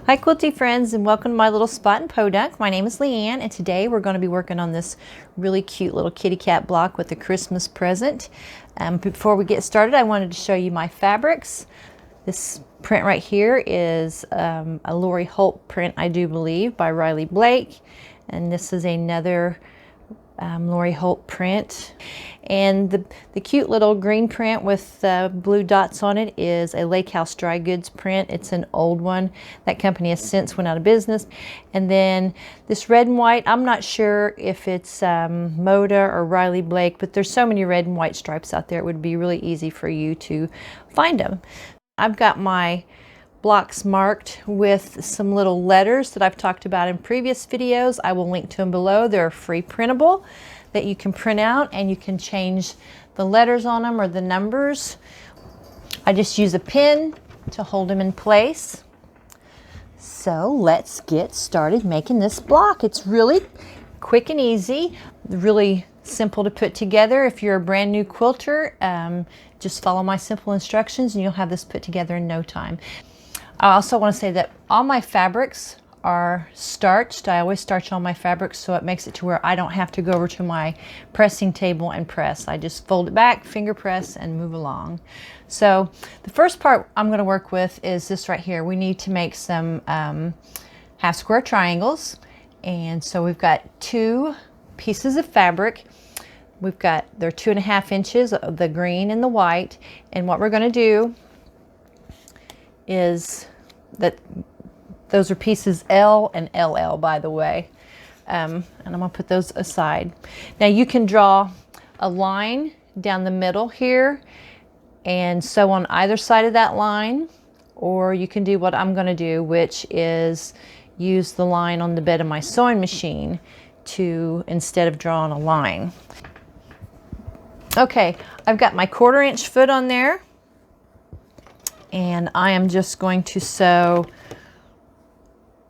Hi Quilty friends, and welcome to my little spot in Podunk. My name is Leanne, and today we're going to be working on this really cute little kitty cat block with a Christmas present. Before we get started, I wanted to show you my fabrics. This print right here is a Lori Holt print, I do believe, by Riley Blake, and this is another Lori Holt print. And the cute little green print with blue dots on it is a Lake House Dry Goods print. It's an old one. That company has since went out of business. And then this red and white, I'm not sure if it's Moda or Riley Blake, but there's so many red and white stripes out there, it would be really easy for you to find them. I've got my blocks marked with some little letters that I've talked about in previous videos. I will link to them below. They're free printable that you can print out, and you can change the letters on them or the numbers. I just use a pin to hold them in place. So let's get started making this block. It's really quick and easy, really simple to put together. If you're a brand new quilter, just follow my simple instructions and you'll have this put together in no time. I also want to say that all my fabrics are starched. I always starch all my fabrics, so it makes it to where I don't have to go over to my pressing table and press. I just fold it back, finger press, and move along. So the first part I'm going to work with is this right here. We need to make some half square triangles, and so we've got two pieces of fabric. They're 2.5 inches of the green and the white, and what we're going to do is that those are pieces L and LL, by the way, and I'm going to put those aside. Now you can draw a line down the middle here and sew on either side of that line, or you can do what I'm going to do, which is use the line on the bed of my sewing machine instead of drawing a line. Okay, I've got my 1/4 inch foot on there, and I am just going to sew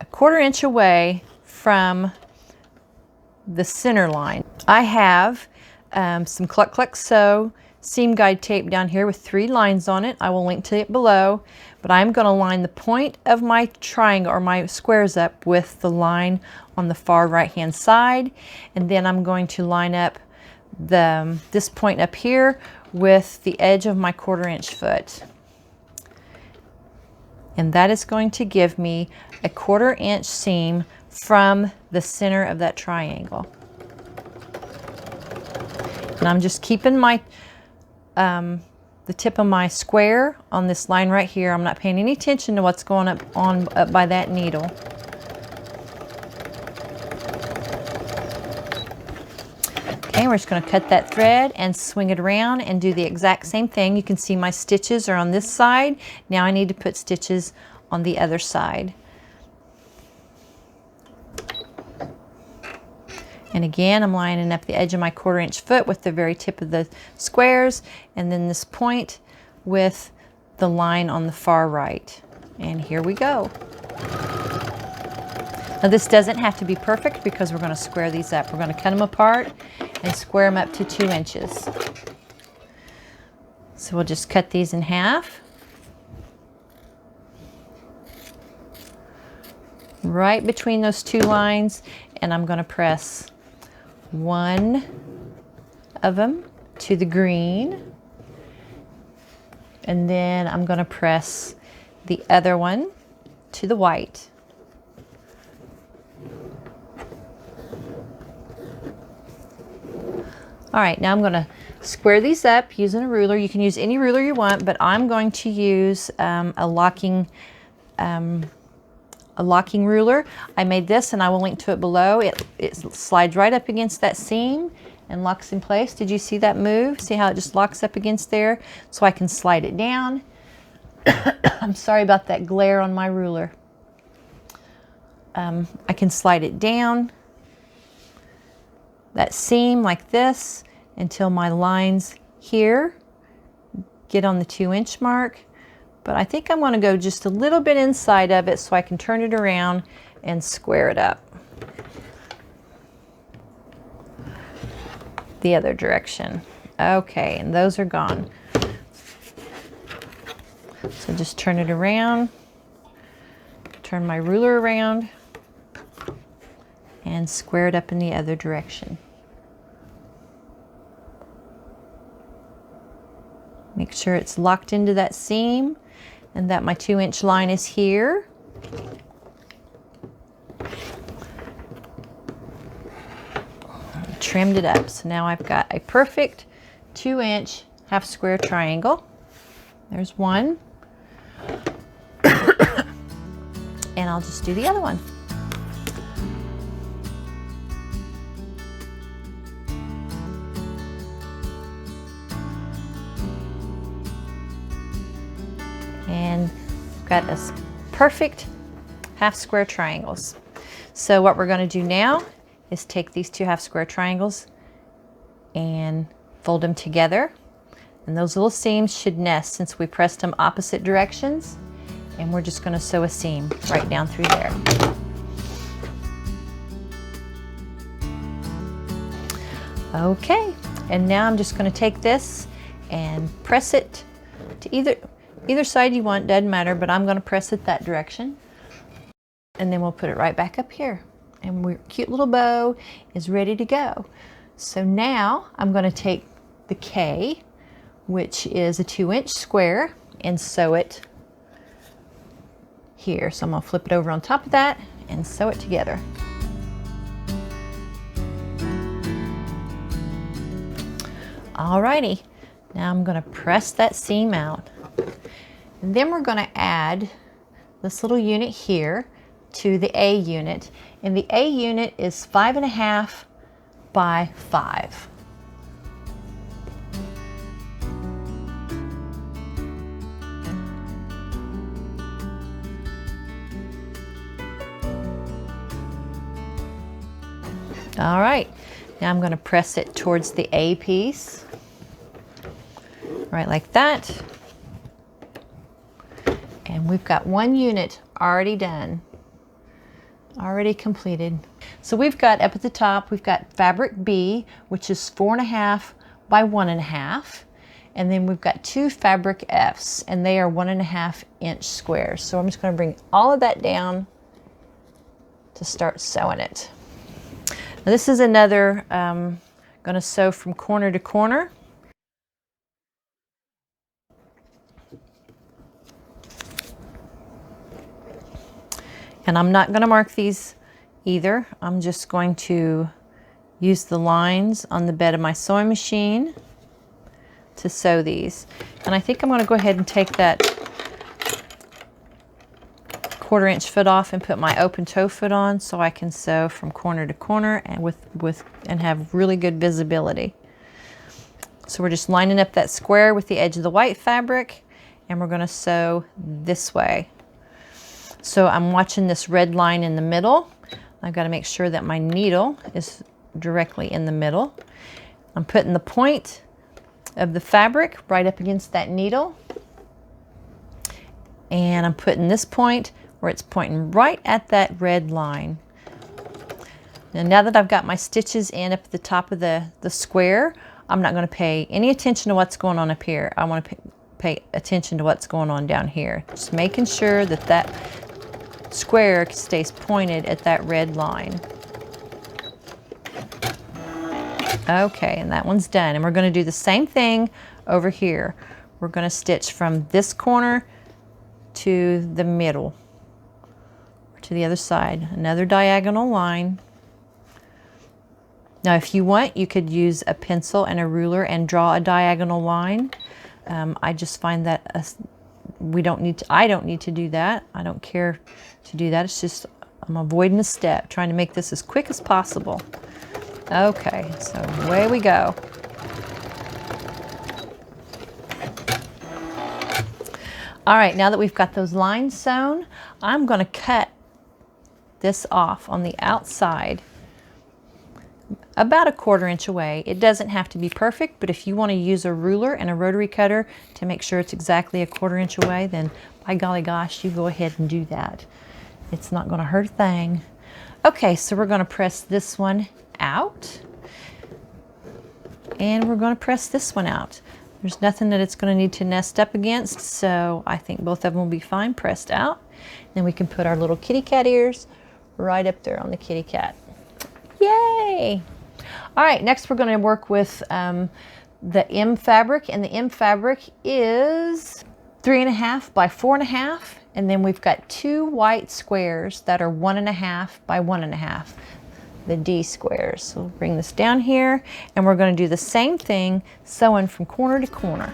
1/4 inch away from the center line. I have some Cluck Cluck Sew seam guide tape down here with 3 lines on it. I will link to it below, but I'm going to line the point of my triangle or my squares up with the line on the far right hand side, and then I'm going to line up this point up here with the edge of my 1/4 inch foot. And that is going to give me a 1/4 inch seam from the center of that triangle. And I'm just keeping my the tip of my square on this line right here. I'm not paying any attention to what's going up by that needle. Okay, we're just going to cut that thread and swing it around and do the exact same thing. You can see my stitches are on this side. Now I need to put stitches on the other side. And again, I'm lining up the edge of my 1/4 inch foot with the very tip of the squares, and then this point with the line on the far right. And here we go. Now this doesn't have to be perfect because we're going to square these up. We're going to cut them apart and square them up to 2 inches. So we'll just cut these in half. Right between those 2 lines, and I'm going to press one of them to the green, and then I'm going to press the other one to the white. All right, now I'm going to square these up using a ruler. You can use any ruler you want, but I'm going to use a locking ruler. I made this, and I will link to it below. It slides right up against that seam and locks in place. Did you see that move? See how it just locks up against there? So I can slide it down. I'm sorry about that glare on my ruler. I can slide it down that seam like this until my lines here get on the 2 inch mark. But I think I'm going to go just a little bit inside of it so I can turn it around and square it up the other direction. Okay, and those are gone. So just turn it around, turn my ruler around and square it up in the other direction. Make sure it's locked into that seam and that my 2-inch line is here. Trimmed it up. So now I've got a perfect 2-inch half square triangle. There's one. And I'll just do the other one. And got us perfect half square triangles. So what we're going to do now is take these 2 half square triangles and fold them together. And those little seams should nest since we pressed them opposite directions. And we're just going to sew a seam right down through there. Okay, and now I'm just going to take this and press it to either side you want, doesn't matter, but I'm going to press it that direction. And then we'll put it right back up here. And our cute little bow is ready to go. So now I'm going to take the K, which is a 2-inch square, and sew it here. So I'm going to flip it over on top of that and sew it together. Alrighty, now I'm going to press that seam out. And then we're going to add this little unit here to the A unit. And the A unit is 5.5 by 5. All right, now I'm going to press it towards the A piece, right like that. And we've got one unit already done, already completed. So we've got up at the top, we've got fabric B, which is 4.5 by 1.5. And then we've got 2 fabric Fs, and they are 1.5-inch squares. So I'm just going to bring all of that down to start sewing it. Now this is another, going to sew from corner to corner. And I'm not going to mark these either. I'm just going to use the lines on the bed of my sewing machine to sew these. And I think I'm going to go ahead and take that 1/4-inch foot off and put my open toe foot on so I can sew from corner to corner and and have really good visibility. So we're just lining up that square with the edge of the white fabric, and we're going to sew this way. So I'm watching this red line in the middle. I've got to make sure that my needle is directly in the middle. I'm putting the point of the fabric right up against that needle, and I'm putting this point where it's pointing right at that red line. And now that I've got my stitches in up at the top of the square, I'm not going to pay any attention to what's going on up here. I want to pay attention to what's going on down here. Just making sure that that square stays pointed at that red line. Okay, and that one's done. And we're going to do the same thing over here. We're going to stitch from this corner to the middle, to the other side. Another diagonal line. Now if you want, you could use a pencil and a ruler and draw a diagonal line. I just find that I don't need to do that. I don't care to do that. It's just I'm avoiding a step, trying to make this as quick as possible. Okay, so away we go. All right, now that we've got those lines sewn, I'm going to cut this off on the outside about 1/4 inch away. It doesn't have to be perfect, but if you want to use a ruler and a rotary cutter to make sure it's exactly 1/4 inch away, then by golly gosh, you go ahead and do that. It's not going to hurt a thing. Okay, so we're going to press this one out, and we're going to press this one out. There's nothing that it's going to need to nest up against, so I think both of them will be fine pressed out. Then we can put our little kitty cat ears right up there on the kitty cat. Yay! All right, next we're going to work with the M fabric, and the M fabric is 3.5 by 4.5, and then we've got 2 white squares that are 1.5 by 1.5, the D squares. So we'll bring this down here, and we're going to do the same thing, sewing from corner to corner.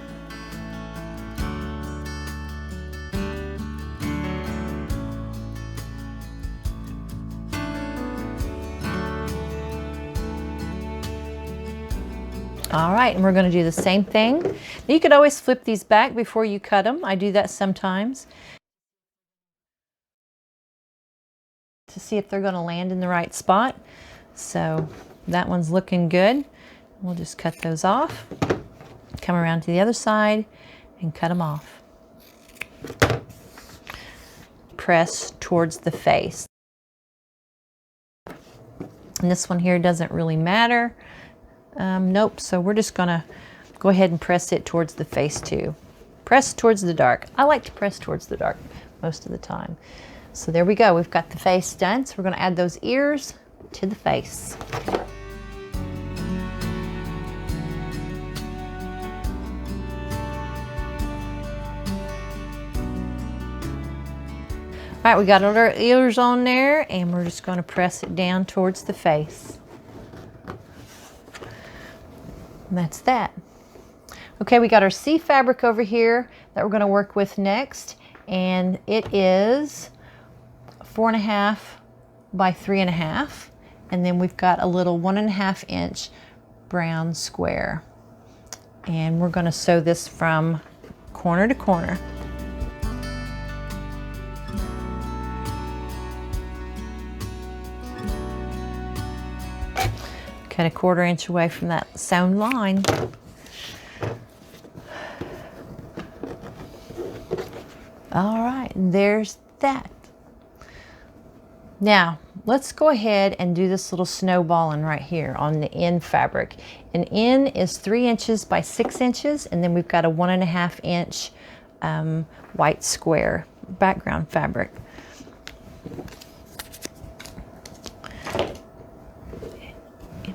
All right, and we're going to do the same thing. Now, you could always flip these back before you cut them. I do that sometimes to see if they're going to land in the right spot. So that one's looking good. We'll just cut those off. Come around to the other side and cut them off. Press towards the face. And this one here doesn't really matter. Nope, so we're just gonna go ahead and press it towards the face too. Press towards the dark. I like to press towards the dark most of the time. So there we go, we've got the face done. So we're gonna add those ears to the face. All right, we got our ears on there, and we're just gonna press it down towards the face. And that's that. Okay, we got our C fabric over here that we're going to work with next, and it is 4.5 by 3.5, and then we've got a little 1.5 inch brown square, and we're going to sew this from corner to corner. Cut a 1/4 inch away from that sewn line. All right, there's that. Now, let's go ahead and do this little snowballing right here on the N fabric. An N is 3 inches by 6 inches, and then we've got a 1.5 inch white square background fabric.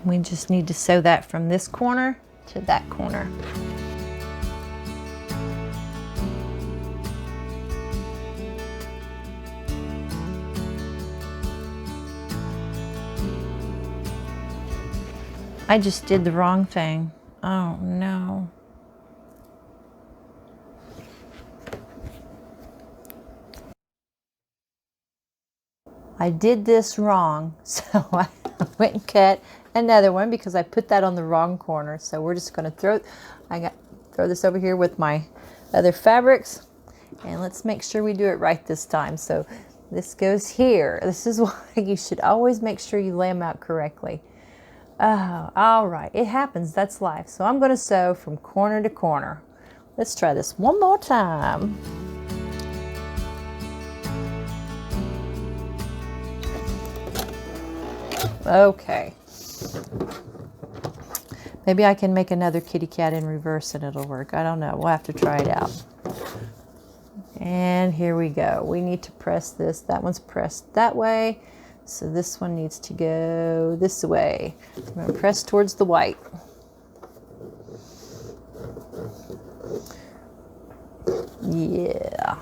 We just need to sew that from this corner to that corner. I just did the wrong thing. Oh no. I did this wrong, so I went and cut another one because I put that on the wrong corner. So we're just going to throw this over here with my other fabrics, and let's make sure we do it right this time. So this goes here. This is why you should always make sure you lay them out correctly. Oh, all right, it happens, that's life. So I'm going to sew from corner to corner. Let's try this one more time. Okay. Maybe I can make another kitty cat in reverse and it'll work. I don't know. We'll have to try it out. And here we go. We need to press this. That one's pressed that way. So this one needs to go this way. I'm going to press towards the white. Yeah.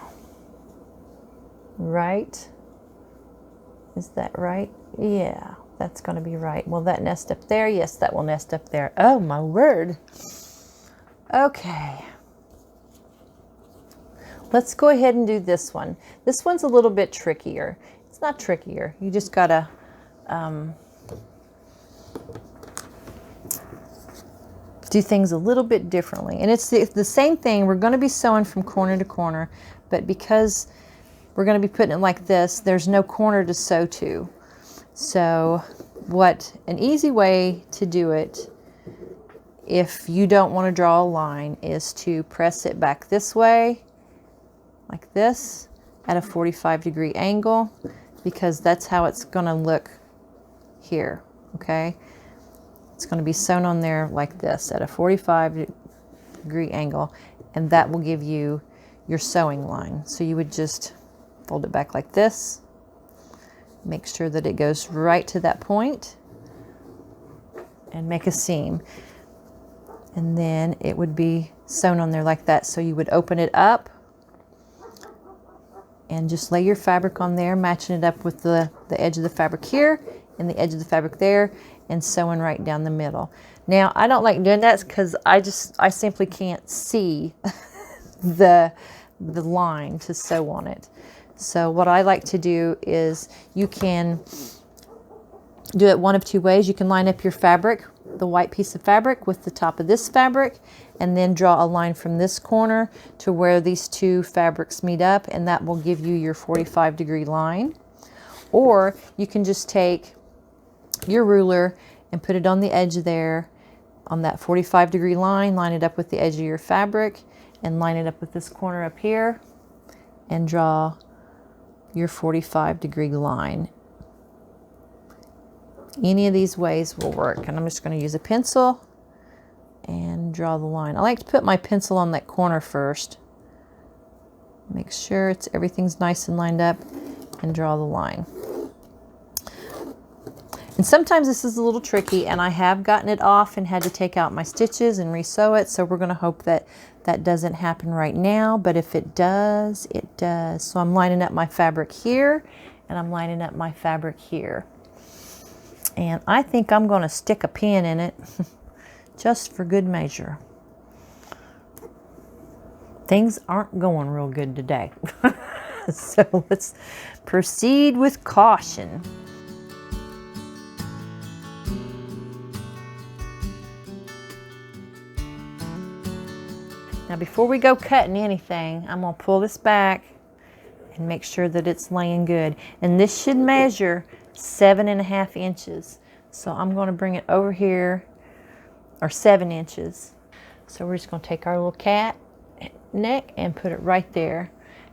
Right? Is that right? Yeah. That's going to be right. Will that nest up there? Yes, that will nest up there. Oh, my word. Okay. Let's go ahead and do this one. This one's a little bit trickier. It's not trickier. You just got to do things a little bit differently. And it's the same thing. We're going to be sewing from corner to corner, but because we're going to be putting it like this, there's no corner to sew to. So an easy way to do it, if you don't want to draw a line, is to press it back this way, like this, at a 45-degree angle, because that's how it's going to look here, okay? It's going to be sewn on there like this at a 45-degree angle, and that will give you your sewing line. So you would just Fold it back like this. Make sure that it goes right to that point and make a seam. And then it would be sewn on there like that. So you would open it up and just lay your fabric on there, matching it up with the edge of the fabric here and the edge of the fabric there, and sewing right down the middle. Now, I don't like doing that because I simply can't see the line to sew on it. So what I like to do is, you can do it one of two ways. You can line up your fabric, the white piece of fabric, with the top of this fabric, and then draw a line from this corner to where these two fabrics meet up, and that will give you your 45-degree line. Or you can just take your ruler and put it on the edge there on that 45-degree line, line it up with the edge of your fabric, and line it up with this corner up here, and draw your 45-degree line. Any of these ways will work, and I'm just going to use a pencil and draw the line. I like to put my pencil on that corner first. Make sure everything's nice and lined up, and draw the line. And sometimes this is a little tricky, and I have gotten it off and had to take out my stitches and re-sew it, so we're going to hope that that doesn't happen right now, but if it does, it does. So I'm lining up my fabric here, and I'm lining up my fabric here. And I think I'm going to stick a pin in it just for good measure. Things aren't going real good today. So let's proceed with caution. Now before we go cutting anything, I'm going to pull this back and make sure that it's laying good. And this should measure 7.5 inches. So I'm going to bring it over here, or 7 inches. So we're just going to take our little cat neck and put it right there.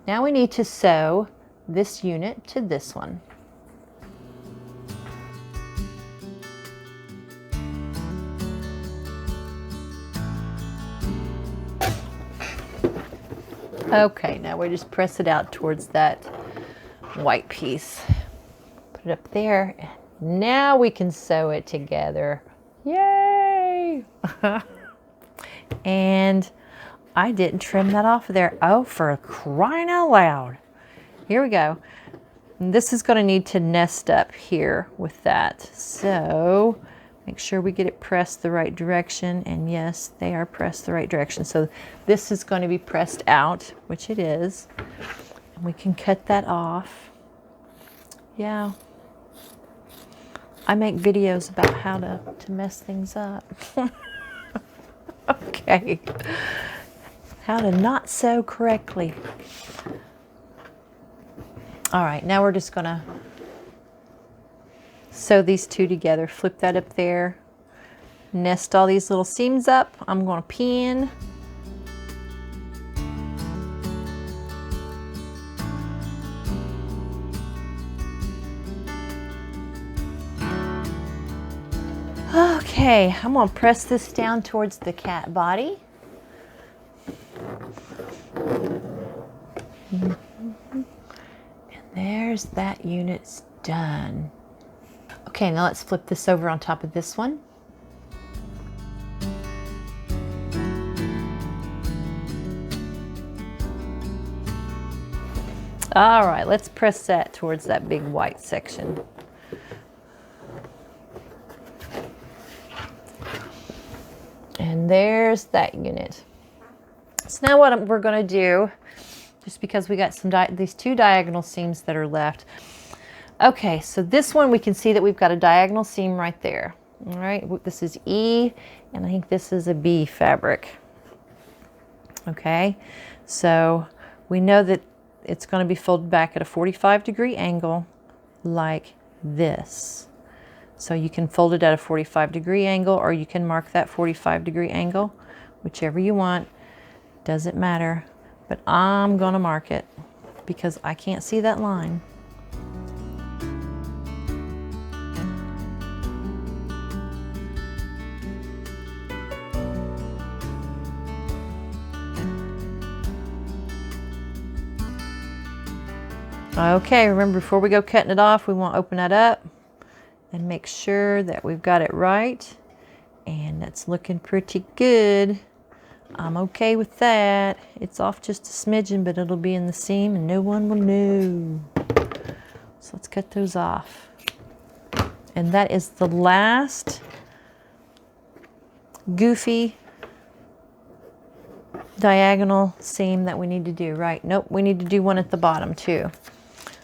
Now we need to sew this unit to this one. Okay, now we just press it out towards that white piece. Put it up there. Now we can sew it together. Yay! And I didn't trim that off of there. Oh, for crying out loud. Here we go. And this is going to need to nest up here with that. So make sure we get it pressed the right direction. And yes, they are pressed the right direction. So this is going to be pressed out, which it is. And we can cut that off. Yeah. I make videos about how to mess things up. Okay. How to not sew correctly. All right, now we're just gonna sew these two together. Flip that up there. Nest all these little seams up. I'm gonna pin. Okay, I'm going to press this down towards the cat body. And there's that unit's done. Okay, now let's flip this over on top of this one. All right, let's press that towards that big white section. And there's that unit. So now what we're going to do, just because we got these two diagonal seams that are left. Okay, so this one we can see that we've got a diagonal seam right there. All right, this is E, and I think this is a B fabric. Okay, so we know that it's going to be folded back at a 45-degree angle like this. So you can fold it at a 45-degree angle, or you can mark that 45-degree angle, whichever you want. Doesn't matter, but I'm going to mark it because I can't see that line. Okay, remember before we go cutting it off, we want to open that up and make sure that we've got it right. And that's looking pretty good. I'm okay with that. It's off just a smidgen, but it'll be in the seam and no one will know. So let's cut those off. And that is the last goofy diagonal seam that we need to do, right? Nope, we need to do one at the bottom too.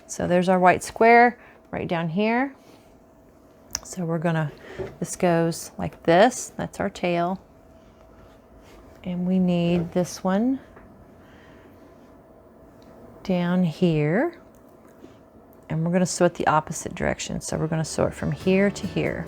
So there's our white square right down here. So we're gonna, this goes like this, that's our tail. And we need this one down here. And we're gonna sew it the opposite direction. So we're gonna sew it from here to here.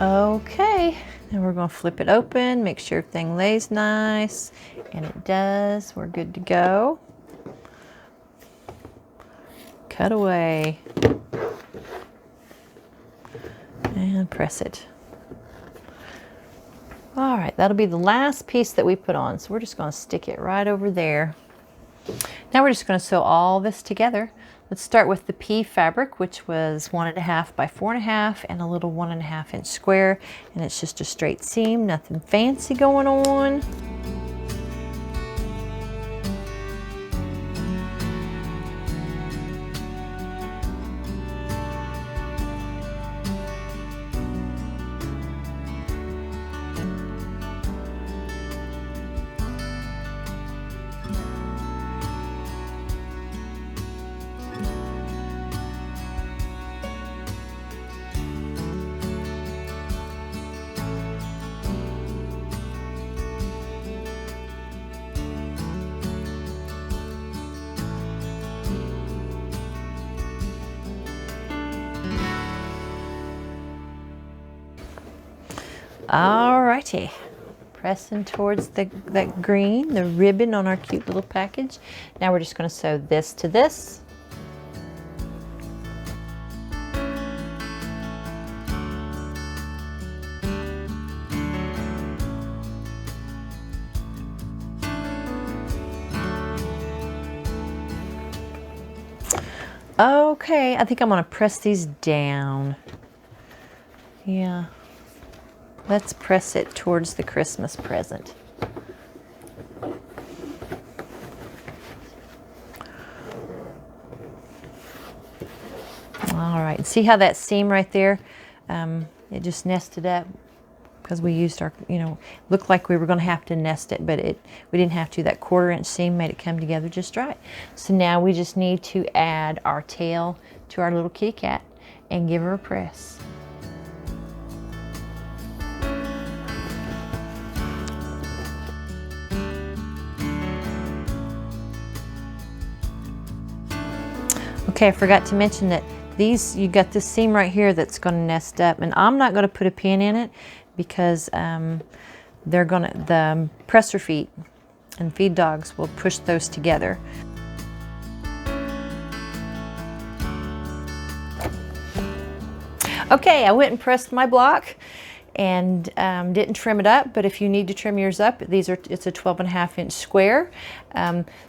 Okay, and we're going to flip it open, make sure everything lays nice, and it does. We're good to go. Cut away and press it. All right, that'll be the last piece that we put on, so we're just going to stick it right over there. Now we're just going to sew all this together. Let's start with the pea fabric, which was 1.5 by 4.5 and a little 1.5 inch square, and it's just a straight seam, nothing fancy going on. Alrighty, pressing towards that green, the ribbon on our cute little package. Now we're just going to sew this to this. Okay, I think I'm going to press these down. Yeah. Let's press it towards the Christmas present. All right, see how that seam right there, it just nested up because we used our, looked like we were going to have to nest it, but we didn't have to. That 1/4 inch seam made it come together just right. So now we just need to add our tail to our little kitty cat and give her a press. Okay, I forgot to mention that you got this seam right here that's going to nest up, and I'm not going to put a pin in it because the presser feet and feed dogs will push those together. Okay, I went and pressed my block and didn't trim it up, but if you need to trim yours up, it's a 12.5 inch square.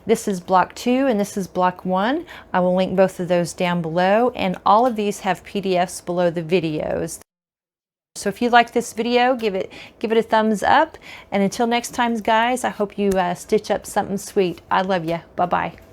This is block 2 and this is block 1. I will link both of those down below, and all of these have PDFs below the videos. So if you like this video, give it a thumbs up, and until next time guys, I hope you stitch up something sweet. I love you. Bye-bye.